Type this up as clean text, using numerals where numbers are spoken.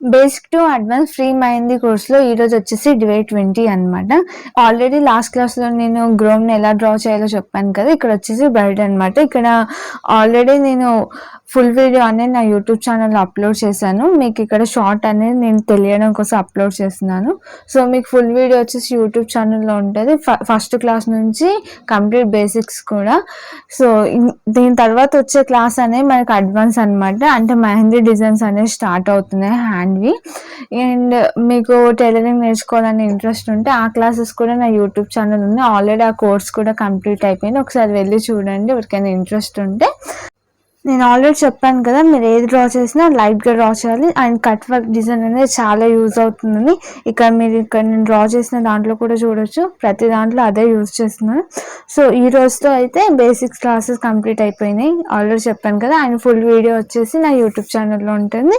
Basic to advance free mehndi కోర్స్‌లో ఈరోజు వచ్చేసి డే 20 అనమాట. ఆల్రెడీ లాస్ట్ క్లాస్‌లో నేను గ్రూమ్‌ని ఎలా డ్రా చేయాలో చెప్పాను కదా! ఇక్కడ వచ్చేసి బ్రైడ్ అనమాట. ఇక్కడ ఆల్రెడీ నేను ఫుల్ వీడియో అనేది నా యూట్యూబ్ ఛానల్‌లో అప్లోడ్ చేశాను. మీకు ఇక్కడ షార్ట్ అనేది నేను తెలియడం కోసం అప్లోడ్ చేస్తున్నాను. సో, మీకు ఫుల్ వీడియో వచ్చేసి యూట్యూబ్ ఛానల్‌లో ఉంటది. ఫస్ట్ క్లాస్ నుంచి కంప్లీట్ బేసిక్స్ కూడా. సో, దీని తర్వాత వచ్చే క్లాస్ అనేది మనకి అడ్వాన్స్ అనమాట. అంటే మెహందీ డిజైన్స్ అనేవి స్టార్ట్ అవుతున్నాయి హ్యాండ్‌వి. అండ్ మీకు టైలరింగ్ నేర్చుకోవాలని ఇంట్రెస్ట్ ఉంటే ఆ క్లాసెస్ కూడా నా యూట్యూబ్ ఛానల్ ఉంది. ఆల్రెడీ ఆ కోర్స్ కూడా కంప్లీట్ అయిపోయింది. ఒకసారి వెళ్లి చూడండి ఎవరికైనా ఇంట్రెస్ట్ ఉంటే. నేను ఆల్రెడీ చెప్పాను కదా, మీరు ఏది డ్రా చేసినా లైట్‌గా డ్రా చేయాలి. అండ్ కట్ వర్క్ డిజైన్ అనేది చాలా యూజ్ అవుతుందని ఇక్కడ నేను డ్రా చేసిన దాంట్లో కూడా చూడొచ్చు. ప్రతి దాంట్లో అదే యూజ్ చేస్తున్నాను. సో, ఈ రోజుతో అయితే బేసిక్స్ క్లాసెస్ కంప్లీట్ అయిపోయినాయి. ఆల్రెడీ చెప్పాను కదా, అండ్ ఫుల్ వీడియో వచ్చేసి నా యూట్యూబ్ ఛానల్‌లో ఉంటుంది.